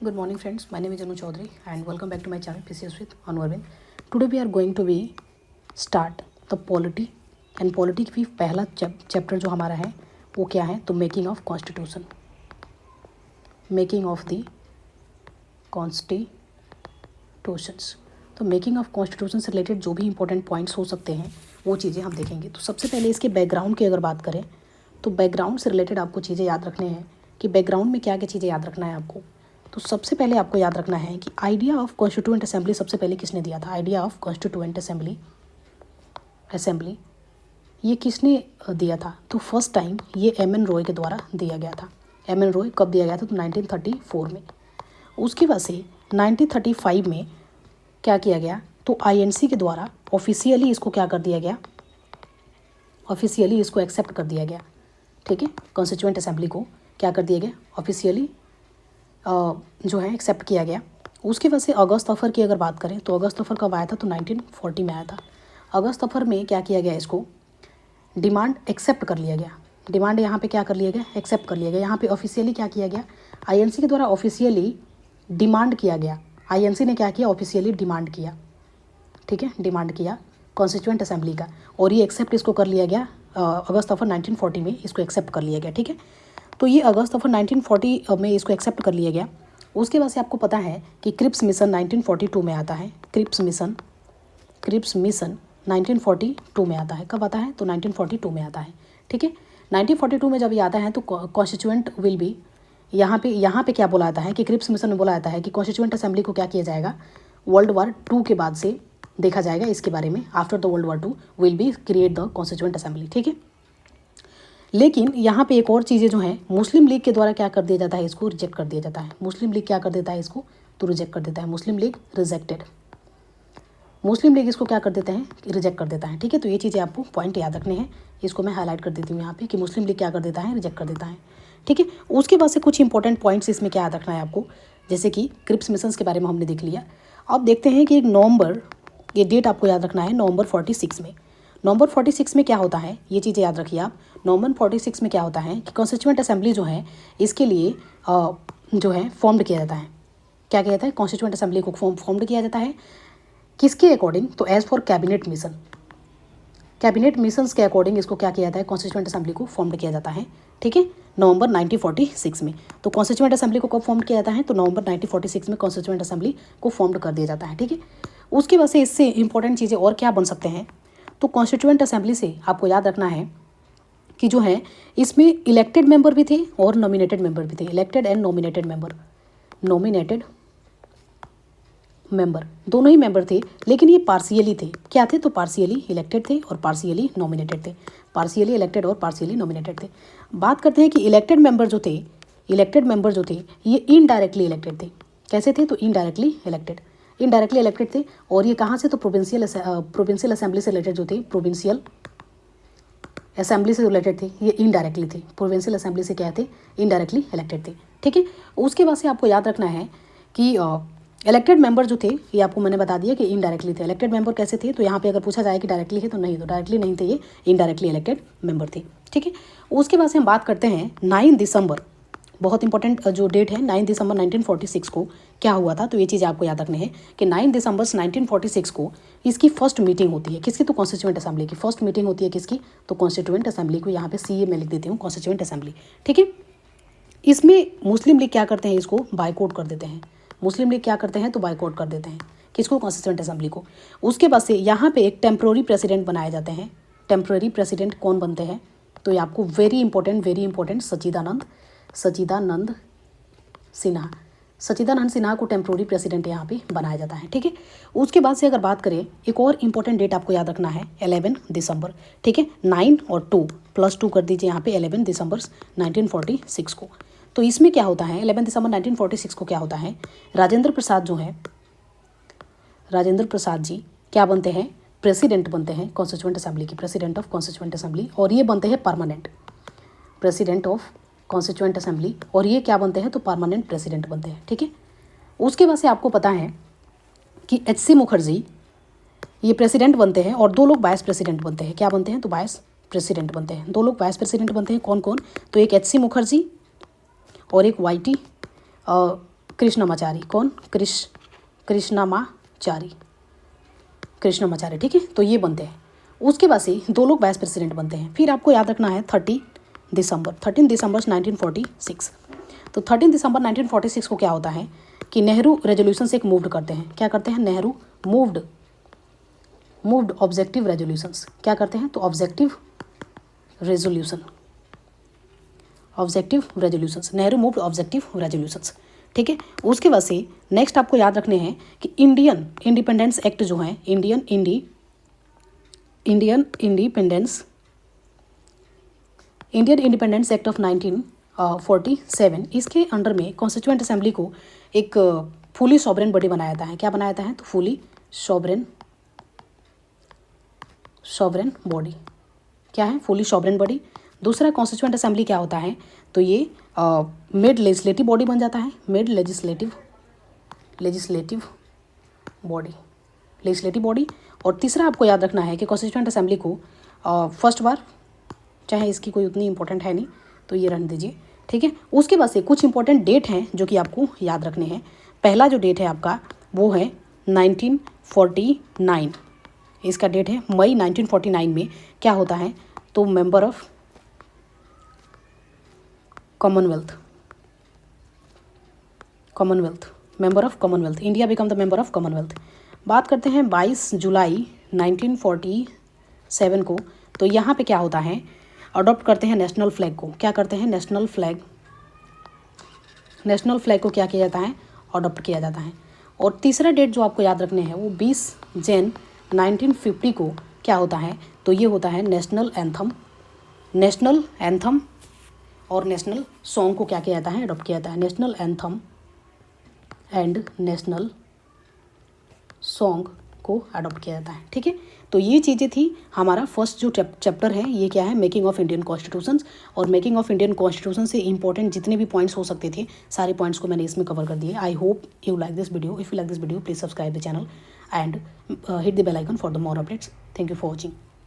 Good morning friends, my name is Anu Chaudhary and welcome back to my channel PCS with Anwarvin. Today we are going to be start the polity and polity की पहला chapter जो हमारा है वो क्या है तो making of constitution, making of the constitutions. तो मेकिंग ऑफ कॉन्स्टिट्यूशन से रिलेटेड जो भी इंपॉर्टेंट पॉइंट्स हो सकते हैं वो चीज़ें हम देखेंगे। तो सबसे पहले इसके बैकग्राउंड की अगर बात करें तो बैकग्राउंड से रिलेटेड आपको चीज़ें याद रखने हैं कि बैकग्राउंड में क्या क्या चीज़ें याद रखना है आपको। तो सबसे पहले आपको याद रखना है कि आइडिया ऑफ कॉन्स्टिट्यूएंट असेंबली सबसे पहले किसने दिया था। आइडिया ऑफ कॉन्स्टिट्यूएंट असेंबली ये किसने दिया था? तो फर्स्ट टाइम ये एम.एन. रॉय के द्वारा दिया गया था। एम.एन. रॉय कब दिया गया था? तो 1934 में। उसके बाद से 1935 में क्या किया गया तो आईएनसी के द्वारा ऑफिशियली इसको क्या कर दिया गया, ऑफिशियली इसको एक्सेप्ट कर दिया गया। ठीक है, कॉन्स्टिट्यूएंट असेंबली को क्या कर दिया गया, ऑफिशियली जो है एक्सेप्ट किया गया। उसके बाद से अगस्त अफर की अगर बात करें तो अगस्त अफर कब आया था तो 1940 में आया था। अगस्त अफर में क्या किया गया, इसको डिमांड एक्सेप्ट कर लिया गया। डिमांड यहाँ पे क्या कर लिया गया, एक्सेप्ट कर लिया गया। यहाँ पे ऑफिशियली क्या किया गया, आईएनसी के द्वारा ऑफिशियली डिमांड किया गया। आईएनसी ने क्या किया, ऑफिशियली डिमांड किया। ठीक है, डिमांड किया कॉन्स्टिट्यूएंट असेंबली का और ये एक्सेप्ट इसको कर लिया गया अगस्त अफर 1940 में इसको एक्सेप्ट कर लिया गया। ठीक है, तो ये अगस्त अफर 1940 में इसको एक्सेप्ट कर लिया गया। उसके बाद से आपको पता है कि क्रिप्स मिशन 1942 में आता है। क्रिप्स मिशन 1942 में आता है। कब आता है तो 1942 में आता है। ठीक है, 1942 में जब ये आता है तो कॉन्स्टिट्यूएंट विल बी यहाँ पे क्या बोला जाता है कि क्रिप्स मिशन में बोला जाता है कि कॉन्स्टिट्यूएंट असेंबली को क्या किया जाएगा, वर्ल्ड वार 2 के बाद से देखा जाएगा इसके बारे में। After the world war 2 will be create the constituent assembly. ठीक है, लेकिन यहाँ पे एक और चीज़ें जो हैं मुस्लिम लीग के द्वारा क्या कर दिया जाता है, इसको रिजेक्ट कर दिया जाता है। मुस्लिम लीग क्या कर देता है, इसको तो रिजेक्ट कर देता है। मुस्लिम लीग रिजेक्टेड, मुस्लिम लीग इसको क्या कर देते हैं, रिजेक्ट कर देता है। ठीक है, तो ये चीज़ें आपको पॉइंट याद रखने हैं। इसको मैं हाईलाइट कर देती हूँ यहाँ पे कि मुस्लिम लीग क्या कर देता है, रिजेक्ट कर देता है। ठीक है, उसके बाद से कुछ इंपॉर्टेंट पॉइंट्स इसमें क्या याद रखना है आपको, जैसे कि क्रिप्स मिशंस के बारे में हमने देख लिया। अब देखते हैं कि नवंबर, ये डेट आपको याद रखना है, नवंबर 46 में। नवंबर 46 में क्या होता है, ये चीज़ें याद रखिए आप। नवंबर 46 में क्या होता है कि कॉन्स्टिट्यूएंट असेंबली जो है इसके लिए जो है फॉर्म्ड किया जाता है। क्या किया जाता है, कॉन्स्टिट्यूएंट असेंबली को फॉर्म्ड किया जाता है। किसके अकॉर्डिंग, तो as for cabinet mission, cabinet missions के अकॉर्डिंग इसको क्या किया जाता है, कॉन्स्टिट्यूएंट असेंबली को फॉर्म्ड किया जाता है। ठीक है, नवंबर 1946 में। तो कॉन्स्टिट्यूएंट असेंबली को कब फॉर्म्ड किया जाता है, तो नवंबर 1946 में कॉन्स्टिट्यूएंट असेंबली को फॉर्म्ड कर दिया जाता है। ठीक है, उसके बाद से इससे इंपॉर्टेंट चीज़ें और क्या बन सकते हैं, तो कॉन्स्टिट्यूएंट असेंबली से आपको याद रखना है कि जो है इसमें इलेक्टेड मेंबर भी थे और नॉमिनेटेड मेंबर भी थे। Elected and nominated member, nominated member दोनों ही मेंबर थे, लेकिन ये पार्शियली थे। क्या थे, तो पार्शियली इलेक्टेड थे और पार्शियली नॉमिनेटेड थे। पार्शियली इलेक्टेड और पार्शियली नॉमिनेटेड थे। बात करते हैं कि इलेक्टेड मेंबर जो थे ये इनडायरेक्टली इलेक्टेड थे। कैसे थे, तो इनडायरेक्टली इलेक्टेड थे। और ये कहाँ से, तो प्रोविंशियल असेंबली से रिलेटेड जो थे, प्रोविंशियल असेंबली से रिलेटेड थे, ये इनडायरेक्टली थे। प्रोविंशियल असेंबली से क्या थे, इनडायरेक्टली इलेक्टेड थे। ठीक है, उसके बाद से आपको याद रखना है कि इलेक्टेड मेंबर जो थे ये आपको मैंने बता दिया कि इनडायरेक्टली थे। इलेक्टेड मेंबर कैसे थे, तो यहाँ पे अगर पूछा जाए कि डायरेक्टली है तो नहीं, तो डायरेक्टली नहीं थे, ये इनडायरेक्टली इलेक्टेड मेंबर थे। ठीक है, उसके बाद से हम बात करते हैं 9 दिसंबर, बहुत इंपॉर्टेंट जो डेट है, 9 दिसंबर 1946 को क्या हुआ था, तो ये चीज़ आपको याद रखनी है कि 9 दिसंबर 1946 को इसकी फर्स्ट मीटिंग होती है। किसकी, तो कॉन्स्टिट्यूएंट असेंबली की फर्स्ट मीटिंग होती है। किसकी, तो कॉन्स्टिट्यूएंट असेंबली को यहाँ पे CA में लिख देती हूँ, कॉन्स्टिट्यूएंट असेंबली। ठीक है, इसमें मुस्लिम लीग क्या करते हैं, इसको बायकॉट कर देते हैं। मुस्लिम लीग क्या करते हैं, तो बायकॉट कर देते हैं किसको, कॉन्स्टिट्यूएंट असेंबली को। उसके बाद से यहाँ पे एक टेम्प्रोरी प्रेसिडेंट बनाए जाते हैं। टेम्प्रोरी प्रेसिडेंट कौन बनते हैं, तो ये आपको वेरी इंपॉर्टेंट सच्चिदानंद सिन्हा को टेम्प्रोरी प्रेसिडेंट यहाँ पे बनाया जाता है। ठीक है, उसके बाद से अगर बात करें, एक और इंपॉर्टेंट डेट आपको याद रखना है, 11 दिसंबर। ठीक है, 9 और 2 +2 कर दीजिए यहाँ पे, 11 दिसंबर 1946 को। तो इसमें क्या होता है, 11 दिसंबर 1946 को क्या होता है, राजेंद्र प्रसाद जी क्या बनते हैं, प्रेसिडेंट बनते हैं कॉन्स्टिट्यूएंट असेंबली की, प्रेसिडेंट ऑफ कॉन्स्टिट्यूएंट असेंबली। और ये बनते हैं permanent president of constituent assembly, और ये क्या बनते हैं, तो परमानेंट प्रेसिडेंट बनते हैं। ठीक है, उसके बाद से आपको पता है कि HC मुखर्जी ये प्रेसिडेंट बनते हैं और 2 लोग वाइस प्रेसिडेंट बनते हैं। क्या बनते हैं, तो वाइस प्रेसिडेंट बनते हैं। 2 लोग वाइस प्रेसिडेंट बनते हैं, कौन कौन, तो एक HC मुखर्जी और एक YT कृष्णमाचारी। कौन? कृष्णमाचारी, ठीक है। तो ये बनते हैं। उसके बाद से 2 लोग वाइस प्रेसिडेंट बनते हैं। फिर आपको याद रखना है 13 दिसंबर 1946। तो 13 दिसंबर 1946 को क्या होता है कि नेहरू रेजोल्यूशन से एक मूव्ड करते हैं। क्या करते हैं? Nehru moved objective resolutions. क्या करते हैं? तो objective resolutions, Nehru moved objective resolutions, ठीक है। उसके बाद से नेक्स्ट आपको याद रखने हैं कि इंडियन इंडिपेंडेंस एक्ट जो है, इंडियन इंडिपेंडेंस एक्ट ऑफ 1947, इसके अंडर में कॉन्स्टिट्यूएंट असेंबली को एक फुली सॉवरेन बॉडी बनाया जाता है। क्या बनाया जाता है? तो फुली सॉवरेन बॉडी। क्या है? Fully sovereign body. दूसरा कॉन्स्टिट्यूएंट असेंबली क्या होता है? तो ये मिड लेजिस्लेटिव बॉडी बन जाता है, मिड लेजिस्लेटिव बॉडी। और तीसरा आपको याद रखना है कि कॉन्स्टिट्यूएंट असेंबली को फर्स्ट बार, चाहे इसकी कोई उतनी इंपॉर्टेंट है नहीं तो ये रहने दीजिए, ठीक है। उसके बाद से कुछ इंपॉर्टेंट डेट हैं जो कि आपको याद रखने हैं। पहला जो डेट है आपका वो है 1949, इसका डेट है मई 1949 में क्या होता है? तो member of Commonwealth, India become the member of Commonwealth. बात करते हैं 22 जुलाई 1947 को, तो यहाँ पे क्या होता है? अडॉप्ट करते हैं नेशनल फ्लैग को। क्या करते हैं? नेशनल फ्लैग को क्या किया जाता है? अडॉप्ट किया जाता है। और तीसरा डेट जो आपको याद रखने हैं वो 20 जनवरी 1950 को क्या होता है? तो ये होता है नेशनल एंथम और नेशनल सॉन्ग को क्या किया जाता है? अडॉप्ट किया जाता है। National anthem and national song को अडॉप्ट किया जाता है, ठीक है। तो ये चीज़ें थी। हमारा फर्स्ट जो चैप्टर है ये क्या है? Making of Indian constitution. और मेकिंग ऑफ इंडियन कॉन्स्टिट्यूशन से इंपॉर्टेंट जितने भी पॉइंट्स हो सकते थे सारे पॉइंट्स को मैंने इसमें कवर कर दिए। I hope you like this video. If you like this video please subscribe the channel and hit the bell icon for the more updates. Thank you for watching.